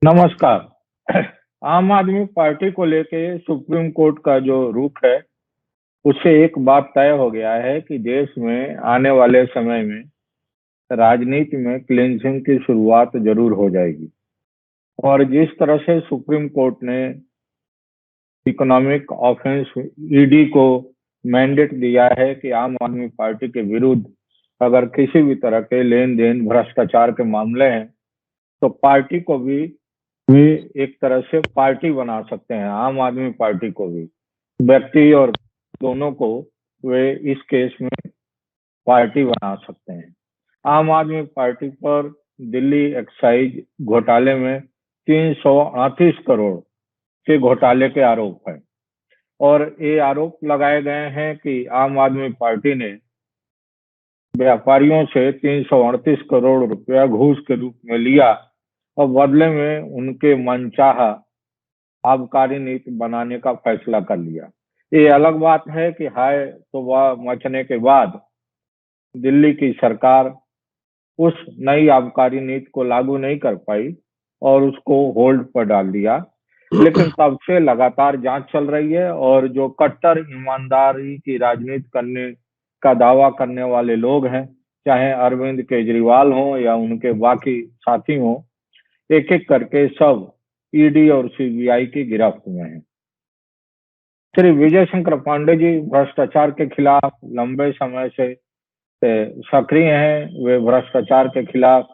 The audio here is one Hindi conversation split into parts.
नमस्कार। आम आदमी पार्टी को लेके सुप्रीम कोर्ट का जो रुख है, उससे एक बात तय हो गया है कि देश में आने वाले समय में राजनीति में क्लींजिंग की शुरुआत जरूर हो जाएगी। और जिस तरह से सुप्रीम कोर्ट ने इकोनॉमिक ऑफेंस ईडी को मैंडेट दिया है कि आम आदमी पार्टी के विरुद्ध अगर किसी भी तरह के लेन देन भ्रष्टाचार के मामले हैं, तो पार्टी को भी वे एक तरह से पार्टी बना सकते हैं। आम आदमी पार्टी को भी, व्यक्ति और दोनों को वे इस केस में पार्टी बना सकते हैं। आम आदमी पार्टी पर दिल्ली एक्साइज घोटाले में 338 करोड़ के घोटाले के आरोप है और ये आरोप लगाए गए हैं कि आम आदमी पार्टी ने व्यापारियों से 338 करोड़ रुपया घूस के रूप में लिया और बदले में उनके मनचाहा आबकारी नीति बनाने का फैसला कर लिया। ये अलग बात है कि हाय तो वह मचने के बाद दिल्ली की सरकार उस नई आबकारी नीति को लागू नहीं कर पाई और उसको होल्ड पर डाल दिया। लेकिन तब से लगातार जांच चल रही है और जो कट्टर ईमानदारी की राजनीति करने का दावा करने वाले लोग हैं, चाहे अरविंद केजरीवाल हो या उनके बाकी साथी हो, एक एक करके सब ईडी और सीबीआई की गिरफ्त में हैं। श्री विजय शंकर पांडे जी भ्रष्टाचार के खिलाफ लंबे समय से सक्रिय हैं। वे भ्रष्टाचार के खिलाफ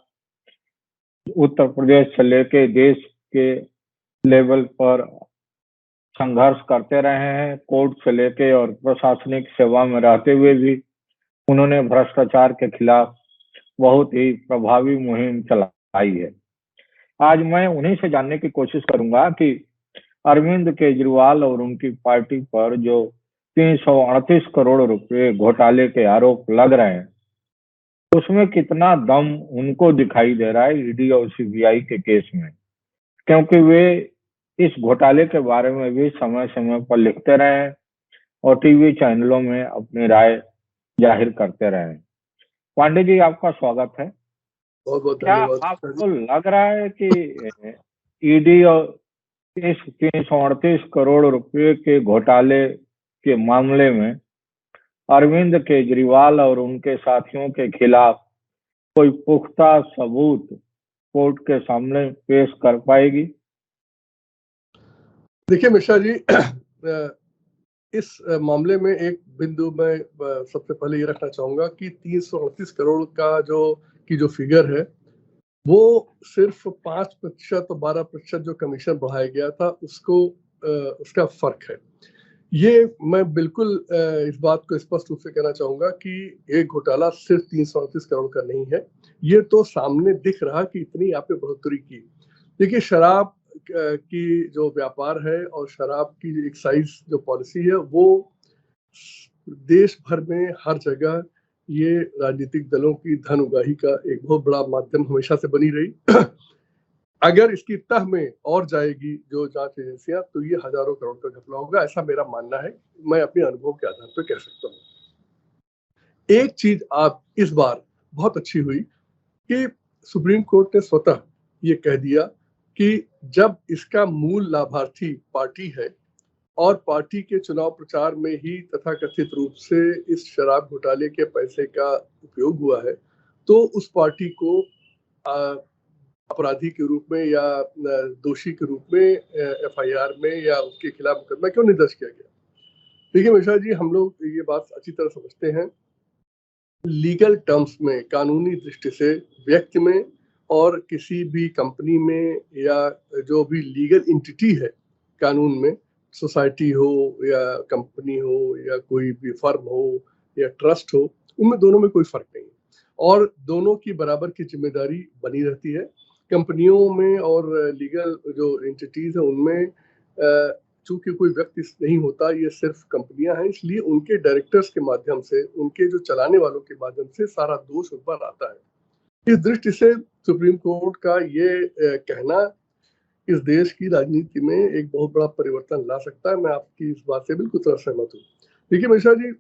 उत्तर प्रदेश से लेके देश के लेवल पर संघर्ष करते रहे हैं। कोर्ट से लेके और प्रशासनिक सेवा में रहते हुए भी उन्होंने भ्रष्टाचार के खिलाफ बहुत ही प्रभावी मुहिम चलाई है। आज मैं उन्हीं से जानने की कोशिश करूंगा कि अरविंद केजरीवाल और उनकी पार्टी पर जो 338 करोड़ रुपए घोटाले के आरोप लग रहे हैं, उसमें कितना दम उनको दिखाई दे रहा है ईडी और सीबीआई के केस में, क्योंकि वे इस घोटाले के बारे में भी समय समय पर लिखते रहे हैं और टीवी चैनलों में अपनी राय जाहिर करते रहे हैं। पांडे जी, आपका स्वागत है। बहुत बहुत क्या धन्यवाद। आपको लग रहा है कि ईडी और इस 338 करोड़ रुपए के घोटाले के मामले में अरविंद केजरीवाल और उनके साथियों के खिलाफ कोई पुख्ता सबूत कोर्ट के सामने पेश कर पाएगी? देखिए मिश्रा जी, इस मामले में एक बिंदु मैं सबसे पहले ये रखना चाहूंगा कि 338 करोड़ का जो फिगर है, वो सिर्फ 5% और 12% जो कमीशन बढ़ाया गया था उसका फर्क है। ये मैं बिल्कुल इस बात को स्पष्ट रूप से कहना चाहूंगा कि एक घोटाला सिर्फ 338 करोड़ का नहीं है। ये तो सामने दिख रहा कि इतनी यहाँ पे बढ़ोतरी की। देखिए, शराब की जो व्यापार है और शराब की एक्साइज जो पॉलिसी है, वो देश भर में हर जगह ये राजनीतिक दलों की धन उगाही का एक बहुत बड़ा माध्यम हमेशा से बनी रही। अगर इसकी तह में और जाएगी जो जांच एजेंसियां, तो ये हजारों करोड़ का घपला होगा, ऐसा मेरा मानना है। मैं अपने अनुभव के आधार पर कह सकता हूँ। एक चीज आप इस बार बहुत अच्छी हुई कि सुप्रीम कोर्ट ने स्वतः ये कह दिया कि जब इसका मूल लाभार्थी पार्टी है और पार्टी के चुनाव प्रचार में ही तथाकथित रूप से इस शराब घोटाले के पैसे का उपयोग हुआ है, तो उस पार्टी को अपराधी के रूप में या दोषी के रूप में एफआईआर में या उसके खिलाफ मुकदमा क्यों नहीं दर्ज किया गया? देखिए मिश्रा जी, हम लोग ये बात अच्छी तरह समझते हैं। लीगल टर्म्स में, कानूनी दृष्टि से व्यक्ति में और किसी भी कंपनी में या जो भी लीगल एंटिटी है कानून में, सोसाइटी हो या कंपनी हो या कोई भी फर्म हो या ट्रस्ट हो, उनमें दोनों में कोई फर्क नहीं है और दोनों की बराबर की जिम्मेदारी बनी रहती है। कंपनियों में और लीगल जो एंटिटीज है उनमें चूंकि कोई व्यक्ति नहीं होता, ये सिर्फ कंपनियां हैं, इसलिए उनके डायरेक्टर्स के माध्यम से, उनके जो चलाने वालों के माध्यम से सारा दोष उन पर आता है। इस दृष्टि से सुप्रीम कोर्ट का ये कहना इस देश की राजनीति में एक बहुत बड़ा परिवर्तन ला सकता है। मैं आपकी इस बात से बिल्कुल तरह सहमत हूँ। देखिए मिश्रा जी,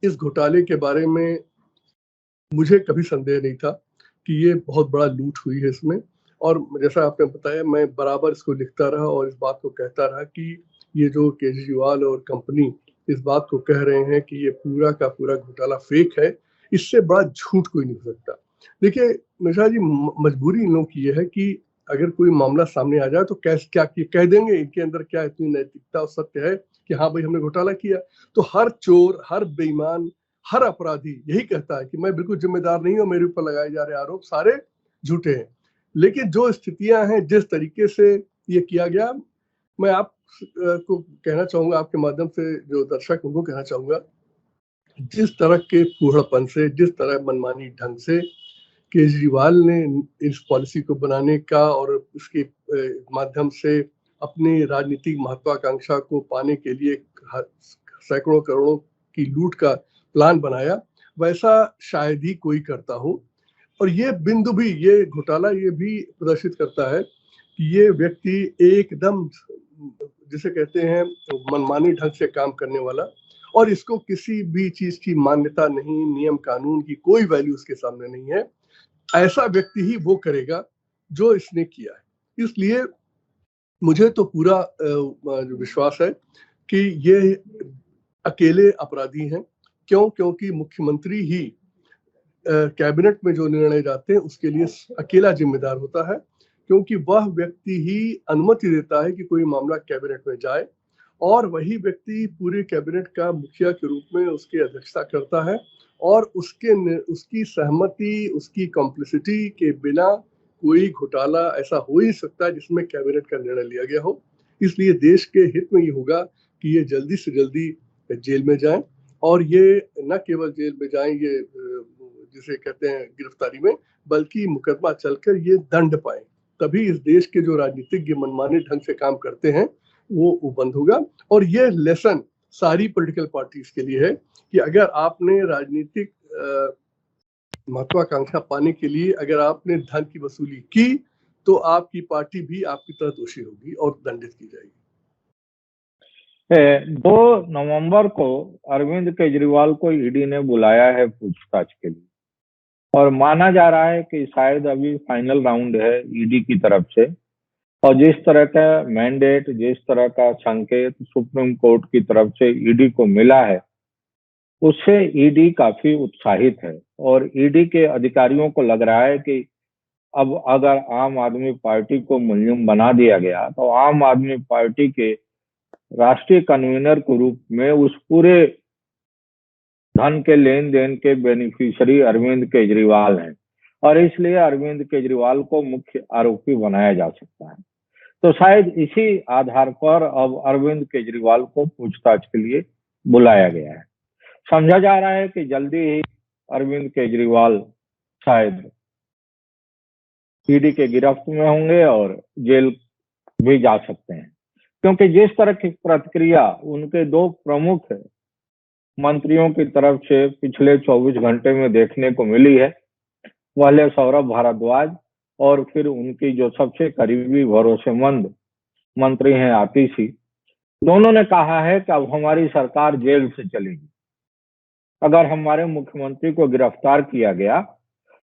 इस घोटाले के बारे में मुझे कभी संदेह नहीं था कि ये बहुत बड़ा लूट हुई है इसमें, और जैसा आपने बताया, मैं बराबर इसको लिखता रहा और इस बात को कहता रहा कि ये जो केजरीवाल और कंपनी इस बात को कह रहे हैं कि ये पूरा का पूरा घोटाला फेक है, इससे बड़ा झूठ कोई नहीं हो सकता। देखिए मिश्रा जी, मजबूरी इन लोगों की ये है कि अगर कोई मामला सामने आ जाए तो क्या कह देंगे, इनके अंदर क्या इतनी नैतिकता और सत्य है कि हाँ भाई हमने घोटाला किया। तो हर चोर, हर बेईमान, हर अपराधी यही कहता है कि मैं बिल्कुल जिम्मेदार नहीं हूँ, मेरे ऊपर लगाए जा रहे आरोप सारे झूठे हैं। लेकिन जो स्थितियां हैं, जिस तरीके से ये किया गया, मैं आप को कहना चाहूंगा, आपके माध्यम से जो दर्शक उनको कहना चाहूंगा, जिस तरह के फूहड़पन से, जिस तरह मनमानी ढंग से केजरीवाल ने इस पॉलिसी को बनाने का और उसके माध्यम से अपनी राजनीतिक महत्वाकांक्षा को पाने के लिए सैकड़ों करोड़ों की लूट का प्लान बनाया, वैसा शायद ही कोई करता हो। और ये बिंदु भी, ये घोटाला ये भी प्रदर्शित करता है कि ये व्यक्ति एकदम, जिसे कहते हैं, मनमानी ढंग से काम करने वाला, और इसको किसी भी चीज की मान्यता नहीं, नियम कानून की कोई वैल्यू उसके सामने नहीं है। ऐसा व्यक्ति ही वो करेगा जो इसने किया है। इसलिए मुझे तो पूरा विश्वास है कि ये अकेले अपराधी हैं। क्यों? क्योंकि मुख्यमंत्री ही कैबिनेट में जो निर्णय जाते हैं उसके लिए अकेला जिम्मेदार होता है, क्योंकि वह व्यक्ति ही अनुमति देता है कि कोई मामला कैबिनेट में जाए, और वही व्यक्ति पूरे कैबिनेट का मुखिया के रूप में उसकी अध्यक्षता करता है, और उसकी सहमति, उसकी कॉम्प्लिसिटी के बिना कोई घोटाला ऐसा हो ही सकता है जिसमें कैबिनेट का निर्णय लिया गया हो। इसलिए देश के हित में ये होगा कि ये जल्दी से जल्दी जेल में जाएं, और ये न केवल जेल में जाएं, ये जिसे कहते हैं गिरफ्तारी में, बल्कि मुकदमा चलकर ये दंड पाए। तभी इस देश के जो राजनीतिज्ञ मनमाने ढंग से काम करते हैं वो बंद होगा। और ये लेसन सारी पॉलिटिकल पार्टीज के लिए है कि अगर आपने राजनीतिक महत्वाकांक्षा पाने के लिए अगर आपने धन की वसूली की, तो आपकी पार्टी भी आपकी तरह दोषी होगी और दंडित की जाएगी। 2 नवंबर को अरविंद केजरीवाल को ईडी ने बुलाया है पूछताछ के लिए, और माना जा रहा है कि शायद अभी फाइनल राउंड है ईडी की तरफ से। और जिस तरह का मैंडेट, जिस तरह का संकेत सुप्रीम कोर्ट की तरफ से ईडी को मिला है, उससे ईडी काफी उत्साहित है। और ईडी के अधिकारियों को लग रहा है कि अब अगर आम आदमी पार्टी को मुलजिम बना दिया गया तो आम आदमी पार्टी के राष्ट्रीय कन्वीनर के रूप में उस पूरे धन के लेन देन के बेनिफिशियरी अरविंद केजरीवाल हैं, और इसलिए अरविंद केजरीवाल को मुख्य आरोपी बनाया जा सकता है। तो शायद इसी आधार पर अब अरविंद केजरीवाल को पूछताछ के लिए बुलाया गया है। समझा जा रहा है कि जल्दी ही अरविंद केजरीवाल शायद ईडी के गिरफ्त में होंगे और जेल भी जा सकते हैं, क्योंकि जिस तरह की प्रतिक्रिया उनके 2 प्रमुख मंत्रियों की तरफ से पिछले 24 घंटे में देखने को मिली है, पहले सौरभ भारद्वाज और फिर उनकी जो सबसे करीबी भरोसेमंद मंत्री हैं आतिशी, दोनों ने कहा है कि अब हमारी सरकार जेल से चलेगी। अगर हमारे मुख्यमंत्री को गिरफ्तार किया गया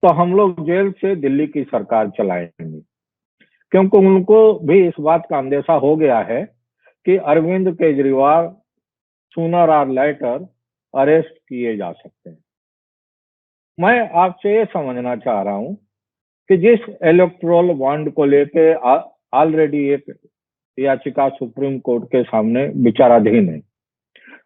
तो हम लोग जेल से दिल्ली की सरकार चलाएंगे, क्योंकि उनको भी इस बात का अंदेशा हो गया है कि अरविंद केजरीवाल सूनर और लेटर अरेस्ट किए जा सकते हैं। मैं आपसे ये समझना चाह रहा हूं कि जिस इलेक्टोरल बॉन्ड को लेके ऑलरेडी एक याचिका सुप्रीम कोर्ट के सामने विचाराधीन है,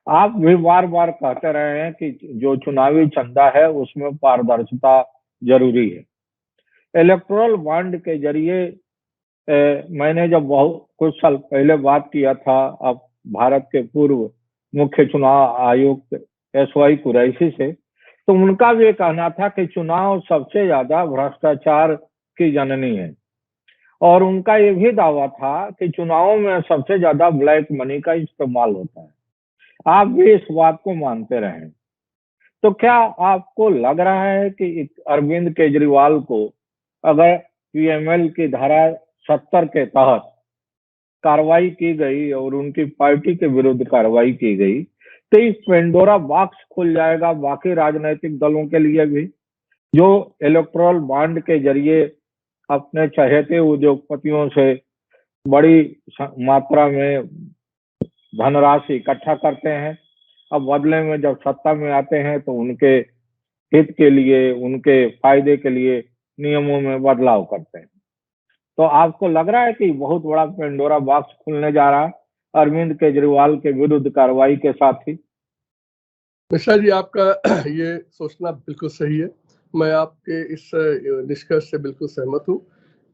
आप भी बार बार कहते रहे हैं कि जो चुनावी चंदा है उसमें पारदर्शिता जरूरी है। इलेक्टोरल बॉन्ड के जरिए मैंने जब बहुत कुछ साल पहले बात किया था अब भारत के पूर्व मुख्य चुनाव आयुक्त SY कुरैशी से, तो उनका भी कहना था कि चुनाव सबसे ज्यादा भ्रष्टाचार की जननी है, और उनका ये भी दावा था कि चुनावों में सबसे ज्यादा ब्लैक मनी का इस्तेमाल होता है। आप भी इस बात को मानते रहे, तो क्या आपको लग रहा है कि अरविंद केजरीवाल को अगर PML की धारा 70 के तहत कार्रवाई की गई और उनकी पार्टी के विरुद्ध कार्रवाई की गई तो इस पेंडोरा बॉक्स खुल जाएगा बाकी राजनीतिक दलों के लिए भी, जो इलेक्टोरल बॉन्ड के जरिए अपने चहेते उद्योगपतियों से बड़ी मात्रा में धनराशि इकट्ठा करते हैं। अब बदले में जब सत्ता में आते हैं तो उनके हित के लिए, उनके फायदे के लिए नियमों में बदलाव करते हैं। तो आपको लग रहा है कि बहुत बड़ा पेंडोरा बॉक्स खुलने जा रहा है अरविंद केजरीवाल के विरुद्ध कार्रवाई के साथ ही? मिश्रा जी, आपका ये सोचना बिल्कुल सही है। मैं आपके इस निष्कर्ष से बिल्कुल सहमत हूँ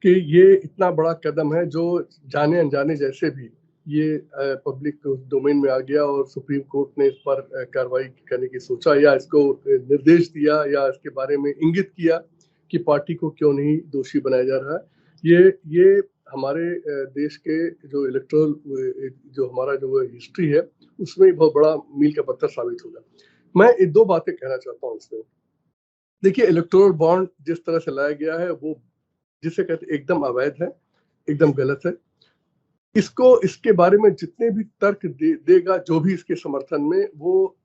कि ये इतना बड़ा कदम है जो जाने अनजाने जैसे भी ये पब्लिक डोमेन में आ गया और सुप्रीम कोर्ट ने इस पर कार्रवाई करने की सोचा या इसको निर्देश दिया या इसके बारे में इंगित किया कि पार्टी को क्यों नहीं दोषी बनाया जा रहा है। ये हमारे देश के जो इलेक्टोरल जो हमारा जो हिस्ट्री है उसमें बहुत बड़ा मील का पत्थर साबित होगा। मैं दो बातें कहना चाहता हूँ इसमें। देखिए, इलेक्टोरल बॉन्ड जिस तरह से लाया गया है वो जिसे कहते एकदम अवैध है, एकदम गलत है। इसके बारे में जितने भी तर्क देगा जो भी इसके समर्थन में, वो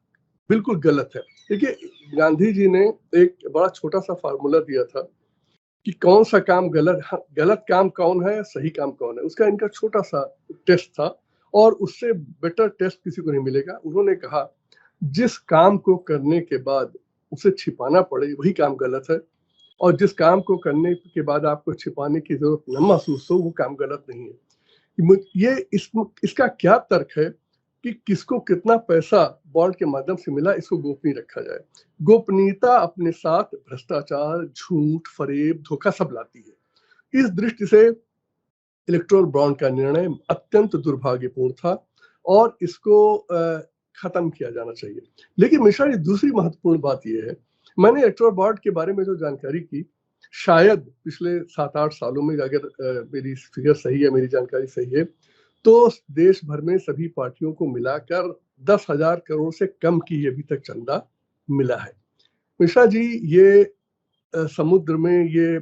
बिल्कुल गलत है। देखिए, गांधी जी ने एक बड़ा छोटा सा फार्मूला दिया था कि कौन सा काम गलत काम कौन है, सही काम कौन है। उसका इनका छोटा सा टेस्ट था और उससे बेटर टेस्ट किसी को नहीं मिलेगा। उन्होंने कहा जिस काम को करने के बाद उसे छिपाना पड़े वही काम गलत है, और जिस काम को करने के बाद आपको छिपाने की जरूरत न महसूस हो वो काम गलत नहीं है। इसका क्या तर्क है कि किसको कितना पैसा बॉन्ड के माध्यम से मिला, इसको गोपनीय रखा जाए। गोपनीयता अपने साथ भ्रष्टाचार, झूठ, फरेब, धोखा सब लाती है। इस दृष्टि से इलेक्टोरल बॉन्ड का निर्णय अत्यंत दुर्भाग्यपूर्ण था और इसको खत्म किया जाना चाहिए। लेकिन मिश्रा जी, दूसरी महत्वपूर्ण बात यह है, मैंने इलेक्टोरल बॉन्ड के बारे में जो जानकारी की, शायद पिछले 7-8 सालों में, अगर मेरी फिगर सही है, मेरी जानकारी सही है, तो देश भर में सभी पार्टियों को मिलाकर 10,000 करोड़ से कम की अभी तक चंदा मिला है। मिश्रा जी, ये समुद्र में, ये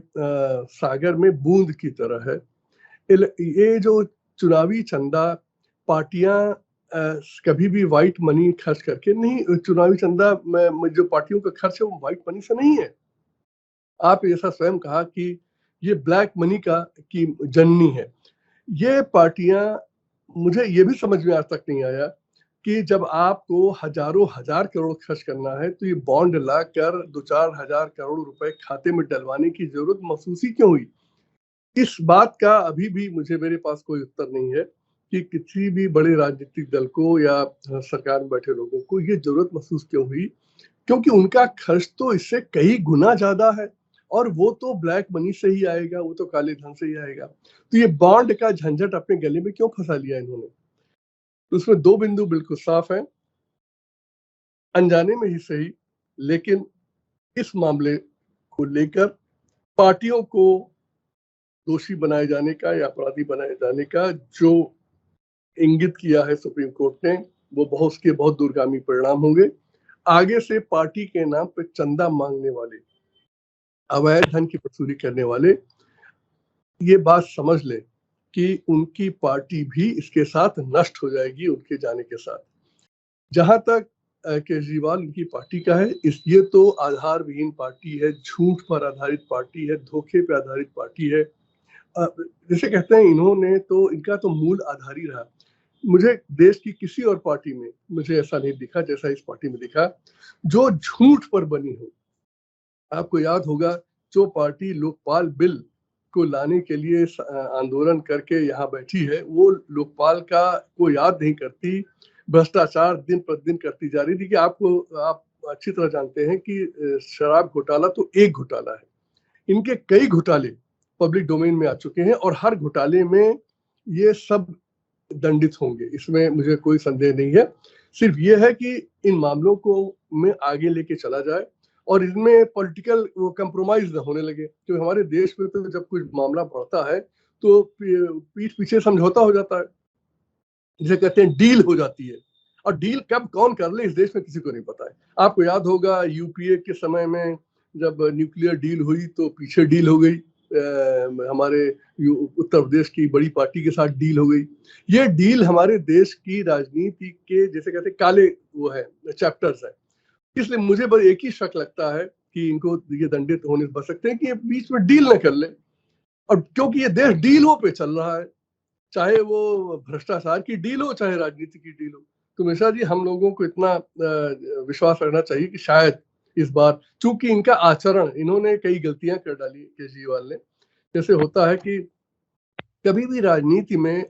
सागर में बूंद की तरह है। ये जो चुनावी चंदा पार्टियां कभी भी व्हाइट मनी खर्च करके नहीं, चुनावी चंदा जो पार्टियों का खर्च है वो व्हाइट मनी से नहीं है। आप ऐसा स्वयं कहा कि ये ब्लैक मनी की जननी है। ये पार्टियां, मुझे ये भी समझ में आज तक नहीं आया कि जब आपको हजारों हजार करोड़ खर्च करना है तो ये बॉन्ड लाकर 2-4 हजार करोड़ रुपए खाते में डलवाने की जरूरत महसूस ही क्यों हुई। इस बात का अभी भी मेरे पास कोई उत्तर नहीं है कि किसी भी बड़े राजनीतिक दल को या सरकार में बैठे लोगों को ये जरूरत महसूस क्यों हुई, क्योंकि उनका खर्च तो इससे कई गुना ज्यादा है और वो तो ब्लैक मनी से ही आएगा, वो तो काले धन से ही आएगा। तो ये बॉन्ड का झंझट अपने गले में क्यों फंसा लिया इन्होंने? तो उसमें दो बिंदु बिल्कुल साफ हैं, अनजाने में ही सही, लेकिन इस मामले को लेकर पार्टियों को दोषी बनाए जाने का या अपराधी बनाए जाने का जो इंगित किया है सुप्रीम कोर्ट ने, वो बहुत दूरगामी परिणाम होंगे। आगे से पार्टी के नाम पे चंदा मांगने वाले, अवैध धन की वसूली करने वाले ये बात समझ ले कि उनकी पार्टी भी इसके साथ नष्ट हो जाएगी उनके जाने के साथ। जहां तक केजरीवाल उनकी पार्टी का है, ये तो आधार विहीन पार्टी है, झूठ पर आधारित पार्टी है, धोखे पर आधारित पार्टी है। जैसे कहते हैं, इन्होंने तो, इनका तो मूल आधार ही रहा। मुझे देश की किसी और पार्टी में मुझे ऐसा नहीं दिखा जैसा इस पार्टी में दिखा, जो झूठ पर बनी हो। आपको याद होगा, जो पार्टी लोकपाल बिल को लाने के लिए आंदोलन करके यहाँ बैठी है, वो लोकपाल को याद नहीं करती, भ्रष्टाचार दिन प्रतिदिन करती जा रही थी। कि आप अच्छी तरह जानते हैं कि शराब घोटाला तो एक घोटाला है, इनके कई घोटाले पब्लिक डोमेन में आ चुके हैं और हर घोटाले में ये सब दंडित होंगे, इसमें मुझे कोई संदेह नहीं है। सिर्फ ये है कि इन मामलों को में आगे लेके चला जाए और इसमें पॉलिटिकल कंप्रोमाइज न होने लगे। क्योंकि हमारे देश में तो जब कुछ मामला बढ़ता है तो पीठ पीछे समझौता हो जाता है, जिसे कहते हैं डील हो जाती है, और डील कब कौन कर ले इस देश में किसी को नहीं पता है। आपको याद होगा यूपीए के समय में जब न्यूक्लियर डील हुई तो पीछे डील हो गई, हमारे उत्तर प्रदेश की बड़ी पार्टी के साथ डील हो गई। ये डील हमारे देश की राजनीति के, जैसे कहते हैं, काले वो है चैप्टर्स है। इसलिए मुझे बस एक ही शक लगता है कि इनको ये दंडित होने बच सकते हैं कि ये बीच में डील न कर ले और क्योंकि ये देश डीलों पे चल रहा है, चाहे वो भ्रष्टाचार की डील हो, चाहे राजनीति की डील हो। तो मिश्रा जी, हम लोगों को इतना विश्वास रखना चाहिए कि शायद इस बार, चूंकि इनका आचरण, इन्होंने कई गलतियां कर डाली केजरीवाल ने। जैसे होता है कि कभी भी राजनीति में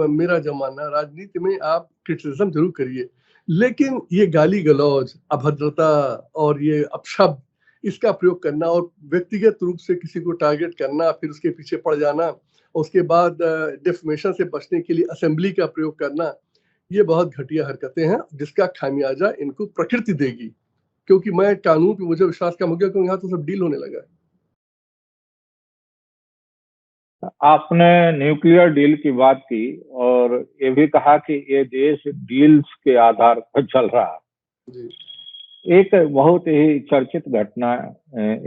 मेरा जमाना, राजनीति में आप क्रिटिसिज्म जरूर करिए, लेकिन ये गाली गलौज, अभद्रता और ये अपशब्द, इसका प्रयोग करना और व्यक्तिगत रूप से किसी को टारगेट करना, फिर उसके पीछे पड़ जाना, उसके बाद डिफमेशन से बचने के लिए असेंबली का प्रयोग करना, ये बहुत घटिया हरकतें हैं, जिसका खामियाजा इनको प्रकृति देगी। क्योंकि मैं कानून पे मुझे विश्वास कम हो गया, क्योंकि यहाँ तो सब डील होने लगा है। आपने न्यूक्लियर डील की बात की और ये भी कहा कि ये देश डील्स के आधार पर चल रहा है। जी। एक बहुत ही चर्चित घटना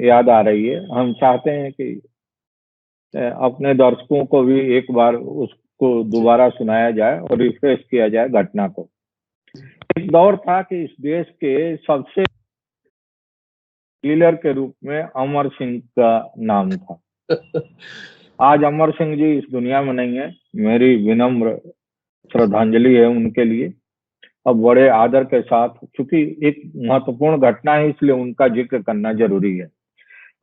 याद आ रही है। हम चाहते हैं कि अपने दर्शकों को भी एक बार उसको दोबारा सुनाया जाए और रिफ्रेश किया जाए घटना को। एक दौर था कि इस देश के सबसे लीडर के रूप में अमर सिंह का नाम था। आज अमर सिंह जी इस दुनिया में नहीं है। मेरी विनम्र श्रद्धांजलि है उनके लिए। अब बड़े आदर के साथ, क्योंकि एक महत्वपूर्ण घटना है इसलिए उनका जिक्र करना जरूरी है।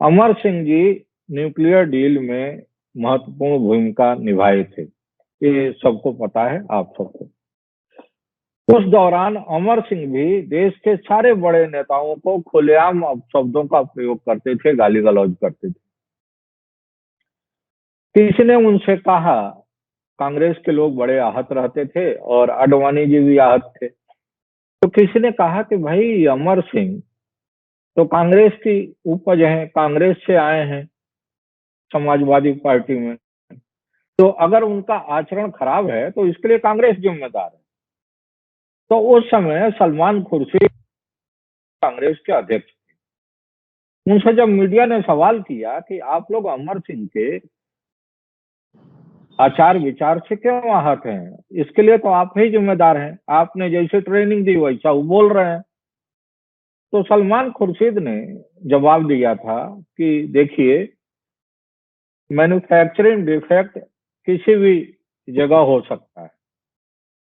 अमर सिंह जी न्यूक्लियर डील में महत्वपूर्ण भूमिका निभाए थे, ये सबको पता है, आप सबको। उस दौरान अमर सिंह भी देश के सारे बड़े नेताओं को खुलेआम शब्दों का प्रयोग करते थे, गाली गलौज करते थे। किसी ने उनसे कहा, कांग्रेस के लोग बड़े आहत रहते थे और आडवाणी जी भी आहत थे, तो किसी ने कहा कि भाई अमर सिंह तो कांग्रेस की उपज है, कांग्रेस से आए हैं समाजवादी पार्टी में, तो अगर उनका आचरण खराब है तो इसके लिए कांग्रेस जिम्मेदार है। तो उस समय सलमान खुर्शीद कांग्रेस के अध्यक्ष थे। उनसे जब मीडिया ने सवाल किया कि आप लोग अमर सिंह के आचार विचार से क्यों आहत हैं, इसके लिए तो आप ही जिम्मेदार हैं, आपने जैसे ट्रेनिंग दी वैसा वो बोल रहे हैं। तो सलमान खुर्शीद ने जवाब दिया था कि देखिए, मैन्युफैक्चरिंग डिफेक्ट किसी भी जगह हो सकता है,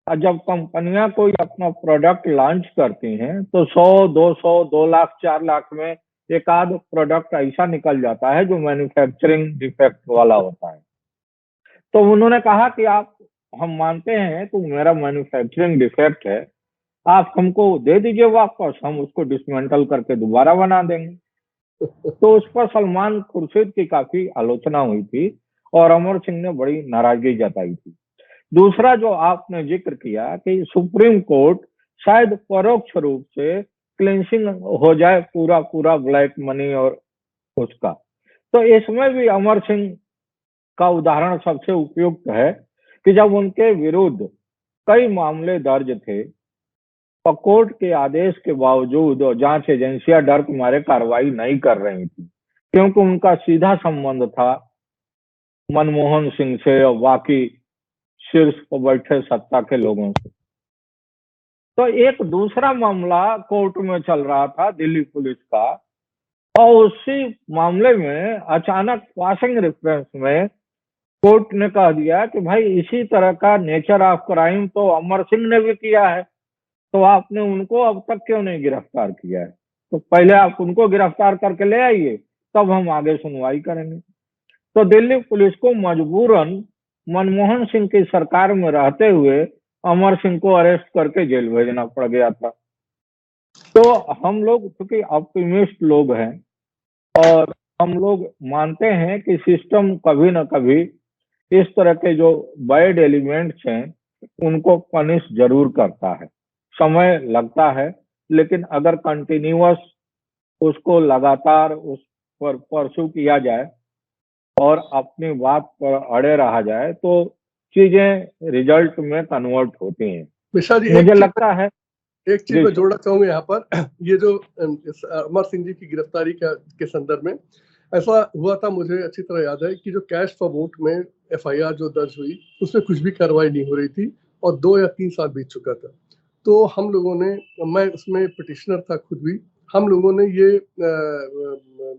और जब कंपनियां कोई अपना प्रोडक्ट लॉन्च करती हैं तो 100, 200, 2 लाख, 4 लाख में एक आध प्रोडक्ट ऐसा निकल जाता है जो मैन्युफैक्चरिंग डिफेक्ट वाला होता है। तो उन्होंने कहा कि आप, हम मानते हैं तो मेरा मैन्युफैक्चरिंग डिफेक्ट है, आप हमको दे दीजिए वापस, हम उसको डिसमेंटल करके दोबारा बना देंगे। तो उस पर सलमान खुर्शीद की काफी आलोचना हुई थी और अमर सिंह ने बड़ी नाराजगी जताई थी। दूसरा जो आपने जिक्र किया कि सुप्रीम कोर्ट शायद परोक्ष रूप से क्लिंचिंग हो जाए पूरा पूरा ब्लैक मनी और उसका, तो इसमें भी अमर सिंह का उदाहरण सबसे उपयुक्त है कि जब उनके विरुद्ध कई मामले दर्ज थे और कोर्ट के आदेश के बावजूद और जांच एजेंसियां डर के मारे कार्रवाई नहीं कर रही थी, क्योंकि उनका सीधा संबंध था मनमोहन सिंह से और बाकी शीर्ष पर बैठे सत्ता के लोगों से। तो एक दूसरा मामला कोर्ट में चल रहा था दिल्ली पुलिस का, और उसी मामले में अचानक पासिंग रेफरेंस में कोर्ट ने कह दिया कि भाई इसी तरह का नेचर ऑफ क्राइम तो अमर सिंह ने भी किया है, तो आपने उनको अब तक क्यों नहीं गिरफ्तार किया है, तो पहले आप उनको गिरफ्तार करके ले आइए, तब हम आगे सुनवाई करेंगे। तो दिल्ली पुलिस को मजबूरन मनमोहन सिंह की सरकार में रहते हुए अमर सिंह को अरेस्ट करके जेल भेजना पड़ गया था। तो हम लोग क्योंकि ऑप्टिमिस्ट लोग हैं और हम लोग मानते हैं कि सिस्टम कभी न कभी इस तरह के जो बैड एलिमेंट्स हैं उनको पनिश जरूर करता है, समय लगता है, लेकिन अगर कंटिन्यूअस उसको लगातार उस पर परसू किया जाए और अपनी बात पर अड़े रहा जाए तो चीजें रिजल्ट में कन्वर्ट होती हैं। मिश्रा जी, मुझे लगता है एक चीज मैं जोड़ना चाहूंगा यहाँ पर। ये जो अमर सिंह जी की गिरफ्तारी के संदर्भ में ऐसा हुआ था, मुझे अच्छी तरह याद है कि जो कैश फॉर वोट में एफआईआर जो दर्ज हुई उसमें कुछ भी कार्रवाई नहीं हो रही थी और 2 या 3 साल बीत चुका था। तो हम लोगों ने, मैं उसमें पिटिशनर था खुद भी, हम लोगों ने ये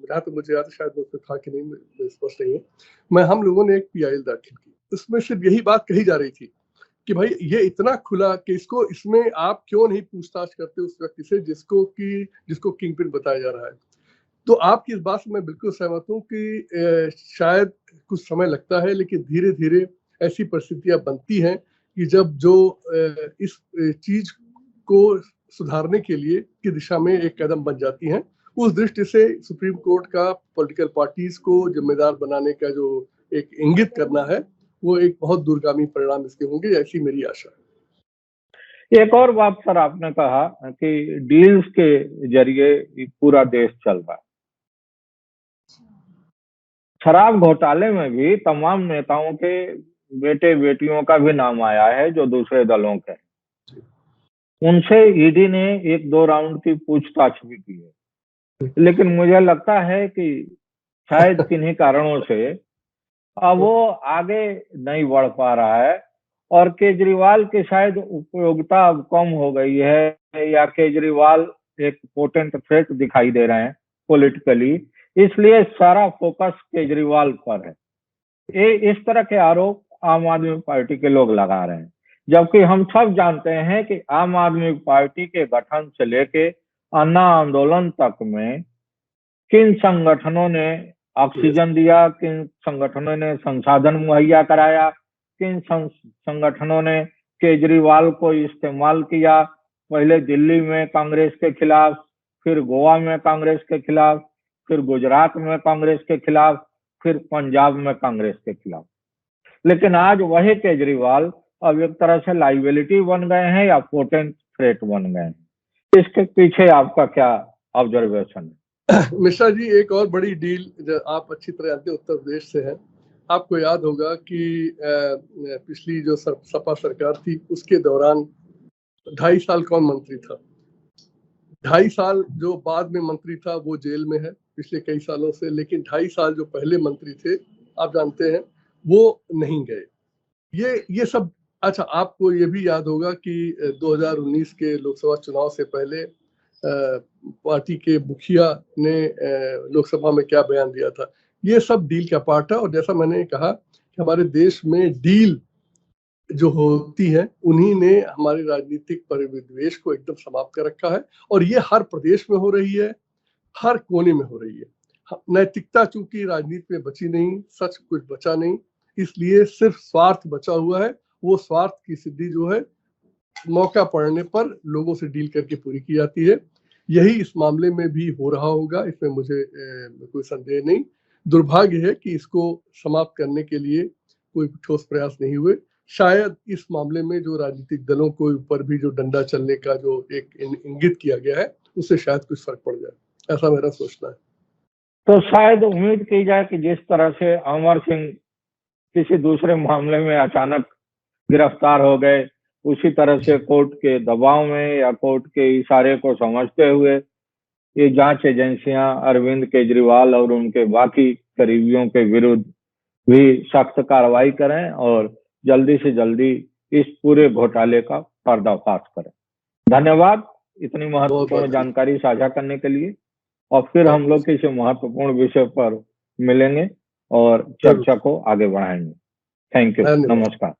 जहाँ तक मुझे याद है, शायद उसमें था कि नहीं, मुझे स्पष्ट नहीं है। हम लोगों ने एक PIL दाखिल की, उसमें सिर्फ यही बात कही जा रही थी कि भाई ये इतना खुला कि इसमें आप क्यों नहीं पूछताछ करते उस व्यक्ति से जिसको किंगपिन बताया जा रहा है। तो आपकी इस बात से मैं बिल्कुल सहमत हूँ कि शायद कुछ समय लगता है, लेकिन धीरे धीरे ऐसी परिस्थितियां बनती हैं कि जब जो इस चीज को सुधारने के लिए की दिशा में एक कदम बन जाती हैं। उस दृष्टि से सुप्रीम कोर्ट का पॉलिटिकल पार्टीज को जिम्मेदार बनाने का जो एक इंगित करना है, वो एक बहुत दूरगामी परिणाम इसके होंगे, ऐसी मेरी आशा है। एक और बात सर, आपने कहा कि डील्स के जरिए पूरा देश चल रहा है। शराब घोटाले में भी तमाम नेताओं के बेटे बेटियों का भी नाम आया है जो दूसरे दलों के। उनसे ईडी ने 1-2 राउंड की पूछताछ भी की है, लेकिन मुझे लगता है कि शायद किन्हीं कारणों से अब वो आगे नहीं बढ़ पा रहा है, और केजरीवाल की शायद उपयोगिता अब कम हो गई है, या केजरीवाल एक पोटेंट थ्रेट दिखाई दे रहे हैं पॉलिटिकली, इसलिए सारा फोकस केजरीवाल पर है। ये इस तरह के आरोप आम आदमी पार्टी के लोग लगा रहे हैं, जबकि हम सब जानते हैं कि आम आदमी पार्टी के गठन से लेके अन्ना आंदोलन तक में किन संगठनों ने ऑक्सीजन दिया, किन संगठनों ने संसाधन मुहैया कराया, किन संगठनों ने केजरीवाल को इस्तेमाल किया, पहले दिल्ली में कांग्रेस के खिलाफ, फिर गोवा में कांग्रेस के खिलाफ, फिर गुजरात में कांग्रेस के खिलाफ, फिर पंजाब में कांग्रेस के खिलाफ। लेकिन आज वही केजरीवाल अब एक तरह से लाइबिलिटी बन गए हैं या पोटेंट थ्रेट बन गए हैं। इसके पीछे आपका क्या ऑब्जर्वेशन है? मिश्रा जी, एक और बड़ी डील जो आप अच्छी तरह जानते हैं, उत्तर प्रदेश से है। आपको याद होगा कि पिछली जो सपा सरकार थी उसके दौरान 2.5 साल कौन मंत्री था? 2.5 साल जो बाद में मंत्री था वो जेल में है पिछले कई सालों से, लेकिन 2.5 साल जो पहले मंत्री थे, आप जानते हैं, वो नहीं गए। ये सब अच्छा, आपको ये भी याद होगा कि 2019 के लोकसभा चुनाव से पहले पार्टी के मुखिया ने लोकसभा में क्या बयान दिया था। ये सब डील का पार्ट है, और जैसा मैंने कहा कि हमारे देश में डील जो होती है उन्हीं ने हमारे राजनीतिक परिवेश को एकदम समाप्त कर रखा है, और ये हर प्रदेश में हो रही है, हर कोने में हो रही है। नैतिकता चूंकि राजनीति में बची नहीं, सच कुछ बचा नहीं, इसलिए सिर्फ स्वार्थ बचा हुआ है। वो स्वार्थ की सिद्धि जो है मौका पड़ने पर लोगों से डील करके पूरी की जाती है। यही इस मामले में भी हो रहा होगा, इसमें मुझे कोई संदेह नहीं। दुर्भाग्य है कि इसको समाप्त करने के लिए कोई ठोस प्रयास नहीं हुए। शायद इस मामले में जो राजनीतिक दलों को ऊपर भी जो डंडा चलने का जो एक इंगित किया गया है, उससे शायद कुछ फर्क पड़ जाए, ऐसा मेरा सोचना है। तो शायद उम्मीद की जाए कि जिस तरह से अमर सिंह किसी दूसरे मामले में अचानक गिरफ्तार हो गए, उसी तरह से कोर्ट के दबाव में या कोर्ट के इशारे को समझते हुए ये जांच एजेंसियां अरविंद केजरीवाल और उनके बाकी करीबियों के विरुद्ध भी सख्त कार्रवाई करें और जल्दी से जल्दी इस पूरे घोटाले का पर्दाफाश करें। धन्यवाद इतनी महत्वपूर्ण जानकारी साझा करने के लिए, और फिर हम लोग किसी महत्वपूर्ण विषय पर मिलेंगे और चर्चा को आगे बढ़ाएंगे। थैंक यू, नमस्कार।